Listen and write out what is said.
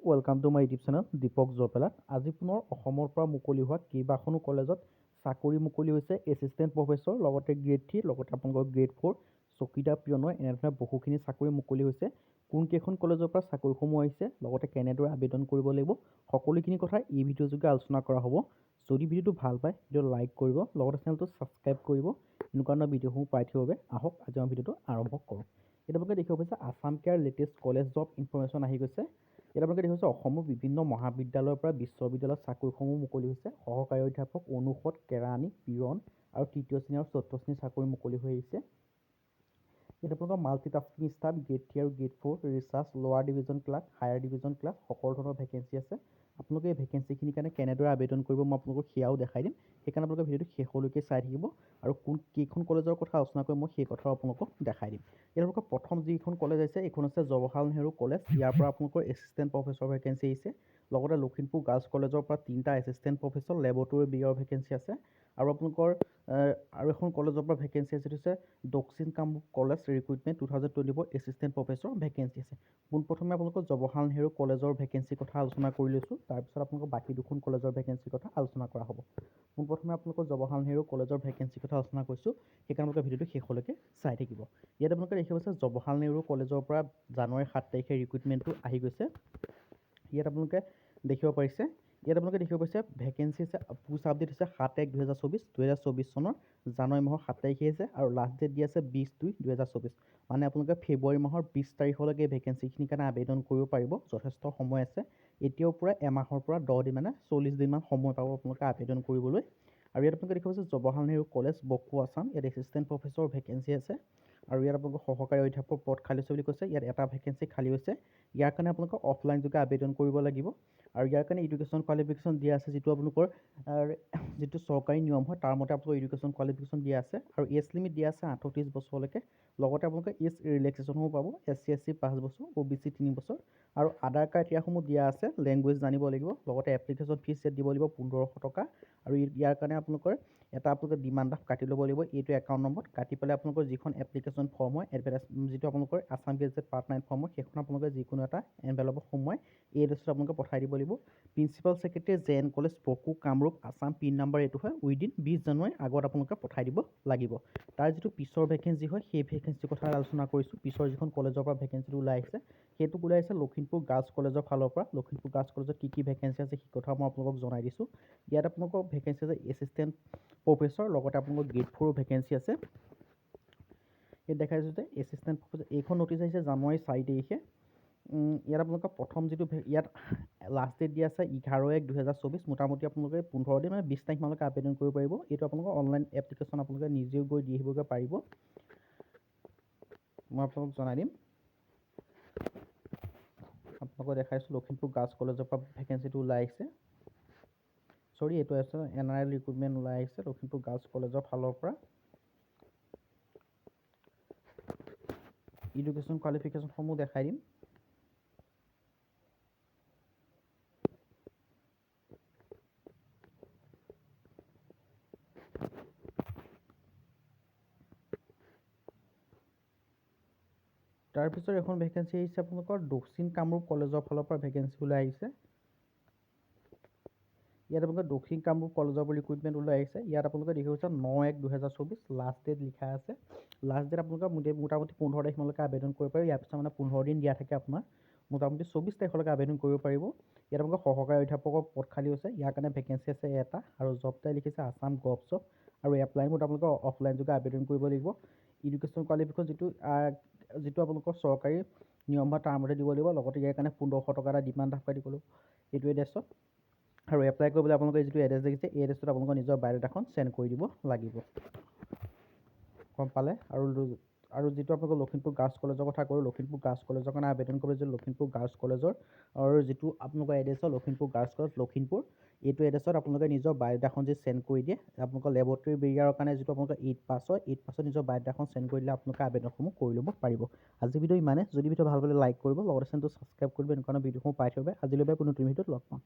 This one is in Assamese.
Welcome to my YouTube channel Deepak Jorpela. আজি পুনৰ অসমৰ পৰা মুকলি হোৱা কেইবাখনো কলেজত চাকৰি মুকলি হৈছে। এছিষ্টেণ্ট প্ৰফেচৰ, লগতে গ্ৰেড 3, লগতে আপোনালোকৰ গ্ৰেড 4, চকীদাৰ, পিয়নৰ, এনেধৰণে বহুখিনি চাকৰি মুকলি হৈছে। কোনকেইখন কলেজৰ পৰা চাকৰিসমূহ আহিছে, লগতে কেনেদৰে আবেদন কৰিব লাগিব, সকলোখিনি কথা এই ভিডিঅ' যোগে আলোচনা কৰা হ'ব। যদি ভিডিঅ'টো ভাল পায়, ভিডিঅ'টো লাইক কৰিব, লগতে চেনেলটো ছাবস্ক্ৰাইব কৰিব। এনেকুৱা ধৰণৰ ভিডিঅ'সমূহ পাই থাকিবৰ বাবে আহক আজি আমি ভিডিঅ'টো আৰম্ভ কৰোঁ। এতিয়া আপোনালোকে দেখিব পাইছে Assam care latest college job information আহি গৈছে। ইয়াত আপোনালোকে দেখিছে অসমৰ বিভিন্ন মহাবিদ্যালয়ৰ পৰা বিশ্ববিদ্যালয়ত চাকৰিসমূহ মুকলি হৈছে। সহকাৰী অধ্যাপক, অনুষদ, কেৰাণী, পিয়ন আৰু তৃতীয় শ্ৰেণী আৰু চতুৰ্থ শ্ৰেণীৰ চাকৰি মুকলি হৈ আহিছে। ইয়াত আপোনালোকৰ মাল্টিটাস্কিং ষ্টাফ, গ্ৰেড 3 আৰু grade 4, research, lower division clerk, higher division clerk, সকলো ধৰণৰ ভেকেঞ্চি আছে। আপোনালোকে এই ভেকেঞ্চিখিনিৰ কাৰণে কেনেদৰে আবেদন কৰিব মই আপোনালোকক সেয়াও দেখাই দিম। সেইকাৰণে আপোনালোকে ভিডিঅ'টো শেষলৈকে চাই থাকিব আৰু কেইখন কলেজৰ কথা আলোচনা কৰি মই সেই কথাও আপোনালোকক দেখাই দিম। ইয়াত আপোনালোকৰ প্ৰথম যিখন কলেজ আছে এইখন হৈছে জৱাহৰলাল নেহৰু কলেজ। ইয়াৰ পৰা আপোনালোকৰ এছিষ্টেণ্ট প্ৰফেচৰ ভেকেঞ্চি আহিছে। লগতে লখিমপুৰ গাৰ্লছ কলেজৰ পৰা 3টা এছিষ্টেণ্ট প্ৰফেচৰ লেবৰেটৰী বিৰ ভেকেঞ্চি আছে। আৰু আপোনালোকৰ আৰু এখন কলেজৰ পৰা ভেকেঞ্চি আছে, সেইটো হৈছে দক্ষিণ Kamrup college recruitment 2024 assistant professor vacancy আছে। পোনপ্ৰথমে আপোনালোকৰ জৱাহৰলাল নেহৰু কলেজৰ ভেকেঞ্চিৰ কথা আলোচনা কৰি লৈছোঁ। তাৰপিছত আপোনালোকৰ বাকী দুখন কলেজৰ ভেকেঞ্চিৰ কথা আলোচনা কৰা হ'ব। পোনপ্ৰথমে আপোনালোকৰ জৱাহৰলাল নেহৰু কলেজৰ ভেকেঞ্চিৰ কথা আলোচনা কৰিছোঁ। সেইকাৰণে আপোনালোকে ভিডিঅ'টো শেষলৈকে চাই থাকিব। ইয়াত আপোনালোকে দেখিব পাইছে জৱাহৰলাল নেহৰু কলেজৰ পৰা জানুৱাৰী 7 তাৰিখে ৰিক্ৰুইটমেণ্টটো আহি গৈছে। ইয়াত আপোনালোকে দেখিব পাৰিছে, ভেকেঞ্চি আছে, পোষ্ট আপডেট হৈছে 7/1/2024, 2024 চনৰ জানুৱাৰী মাহৰ 7 তাৰিখে আছে আৰু লাষ্ট ডেট দি আছে 20/2/2024। মানে আপোনালোকে ফেব্ৰুৱাৰী মাহৰ 20 তাৰিখলৈকে এই ভেকেঞ্চিখিনিৰ কাৰণে আবেদন কৰিব পাৰিব। যথেষ্ট সময় আছে। এতিয়াও পূৰা এমাহৰ পৰা 10 দিন, মানে 40 দিনমান সময় পাব আপোনালোকে আবেদন কৰিবলৈ। আৰু ইয়াত আপোনালোকে দেখিব পাইছে জৱাহৰলাল নেহৰু কলেজ, বকো, আছাম। ইয়াত এছিষ্টেণ্ট প্ৰফেচৰ ভেকেঞ্চি আছে। আৰু ইয়াত আপোনালোকৰ সহকাৰী অধ্যাপক পদ খালী হৈছে বুলি কৈছে। ইয়াত এটা ভেকেঞ্চি খালী হৈছে। ইয়াৰ কাৰণে আপোনালোকে অফলাইন যোগে আবেদন কৰিব লাগিব। আৰু ইয়াৰ কাৰণে এডুকেশ্যন কোৱালিফিকেশ্যন দিয়া আছে, যিটো আপোনালোকৰ যিটো চৰকাৰী নিয়ম হয় তাৰ মতে আপোনালোকৰ এডুকেশ্যন কোৱালিফিকেশ্যন দিয়া আছে। আৰু এজ লিমিট দিয়া আছে 38 বছৰলৈকে। লগতে আপোনালোকে এজ ৰিলেক্সেশ্যনসমূহ পাব। SC SC 5 বছৰ, OBC 3 বছৰ। আৰু আধাৰ ক্ৰাইটেৰিয়াসমূহ দিয়া আছে, লেংগুৱেজ জানিব লাগিব। লগতে এপ্লিকেশ্যন ফিজ ইয়াত দিব লাগিব 1500 টকা। আৰু ইয়াৰ কাৰণে আপোনালোকে ডিমাণ্ড ড্ৰাফ্ট কাটি ল'ব লাগিব। এইটো একাউণ্ট নম্বৰ কাটি পেলাই আপোনালোকৰ যিখন এপ্লিকেশ্যন ফৰ্ম হয়, যিটো আপোনালোকৰ আছাম গেজেট পাৰ্ট 9 ফৰ্ম হয়, সেইখন আপোনালোকে যিকোনো এটা এনভেলপত সোমোৱাই এই এড্ৰেছত আপোনালোকে পঠাই দিব লাগিব। Principal secretary, JN college, Boko, Kamrup, Assam. Pin number এইটো হয়। উইদিন 20 জানুৱাৰীৰ আগত আপোনালোকে পঠাই দিব লাগিব। তাৰ যিটো পিছৰ ভেকেঞ্চি হয়, সেই ভেকেঞ্চিৰ কথা আলোচনা কৰিছোঁ। পিছৰ যিখন কলেজৰ পৰা ভেকেঞ্চিটো ওলাই আহিছে, সেইটো ওলাই আহিছে লখিমপুৰ গাৰ্লছ কলেজৰ ফালৰ পৰা। লখিমপুৰ গাৰ্লছ কলেজত কি ভেকেঞ্চি আছে সেই কথা মই আপোনালোকক জনাই দিছোঁ। ইয়াত আপোনালোকৰ ভেকেঞ্চি আছে এছিষ্টেণ্ট প্ৰফেচৰ, লগতে আপোনালোকৰ গ্ৰেড 4 ভেকেঞ্চি আছে। ইয়াত দেখাই দিছোঁ যে এছিষ্টেণ্ট প্ৰফেচৰ, এইখন নটিচ আহিছে জানুৱাৰী 4 তাৰিখে। ইয়াত আপোনালোকৰ প্ৰথম যিটো ইয়াত লাষ্ট ডেট দিয়া আছে 11/1/2024। মোটামুটি আপোনালোকে 15 দিন, মানে 20 তাৰিখমানলৈকে আবেদন কৰিব পাৰিব। এইটো আপোনালোকৰ অনলাইন এপ্লিকেশ্যন আপোনালোকে নিজেও গৈ দি আহিবগৈ পাৰিব। মই আপোনালোকক জনাই দিম। আপোনালোকক দেখাইছোঁ লখিমপুৰ গাৰ্লছ কলেজৰ পৰা ভেকেঞ্চিটো ওলাই আহিছে। এইটো আছে NRL ৰিক্ৰুইটমেণ্ট ওলাই আহিছে লখিমপুৰ গাৰ্লছ কলেজৰ ফালৰ পৰা। এডুকেশ্যন কোৱালিফিকেশ্যনসমূহ দেখাই দিম। তাৰপিছত এখন ভেকেঞ্চি আহিছে আপোনালোকৰ দক্ষিণ কামৰূপ কলেজৰ ফালৰ পৰা ভেকেঞ্চি ওলাই আহিছে। ইয়াত আপোনালোকৰ দক্ষিণ কামৰূপ কলেজৰ পৰা ৰিক্ৰুইটমেণ্ট ওলাই আহিছে। ইয়াত আপোনালোকে দেখিব পাইছে 9/1/2024 লাষ্ট ডেট লিখা আছে। লাষ্ট ডেট আপোনালোকে মোটামুটি 15 তাৰিখমানলৈকে আবেদন কৰিব পাৰিব। ইয়াৰ পিছত মানে 15 দিন দিয়া থাকে আপোনাৰ। মোটামুটি 24 তাৰিখলৈকে আবেদন কৰিব পাৰিব। ইয়াত আপোনালোকৰ সহকাৰী অধ্যাপকৰ পদ খালী হৈছে। ইয়াৰ কাৰণে ভেকেঞ্চি আছে এটা। আৰু জব টাইটেল লিখিছে আছাম গভৰ্ণমেণ্ট জব। আৰু এপ্লাই মোড আপোনালোকে অফলাইন যোগে আবেদন কৰিব লাগিব। এডুকেশ্যন কোৱালিফিকেশ্যন যিটো আপোনালোকৰ চৰকাৰী নিয়ম হয় তাৰ মতে দিব লাগিব। লগতে ইয়াৰ কাৰণে 1500 টকা এটা ডিমাণ্ড ড্ৰাফ্ট কাটি দিব লাগিব এইটো এড্ৰেছত। আৰু এপ্লাই কৰিবলৈ আপোনালোকে যিটো এড্ৰেছ দেখিছে এই এড্ৰেছত আপোনালোকৰ নিজৰ বায়'ডাটাখন চেণ্ড কৰি দিব লাগিব। গম পালে? আৰু যিটো আপোনালোকৰ লখিমপুৰ গাৰ্লছ কলেজৰ কথা ক'লোঁ, লখিমপুৰ গাৰ্লছ কলেজৰ কাৰণে আবেদন কৰিব যে লখিমপুৰ গাৰ্লছ কলেজৰ আৰু যিটো আপোনালোকৰ এড্ৰেছ হয় লখিমপুৰ গাৰ্লছ কলেজ লখিমপুৰ, এইটো এড্ৰেছত আপোনালোকে নিজৰ বায়'ডাটাখন যদি চেণ্ড কৰি দিয়ে, আপোনালোকৰ লেবৰেটৰী বিয়াৰৰ কাৰণে যিটো আপোনালোকৰ 8 পাছ হয়, 8 পাছত নিজৰ বায়'ডাটাখন চেণ্ড কৰি দিলে আপোনালোকে আবেদনসমূহ কৰি ল'ব পাৰিব। আজি ভিডিঅ' ইমানে। যদি ভিডিঅ' ভাল পালে লাইক কৰিব, লগতে চেনেলটো ছাবস্ক্ৰাইব কৰিব। এনেকুৱা ভিডিঅ'সমূহ পাই থাকিব। আজিলৈ কোনো নতুন ভিডিঅ'ত লগ পাম।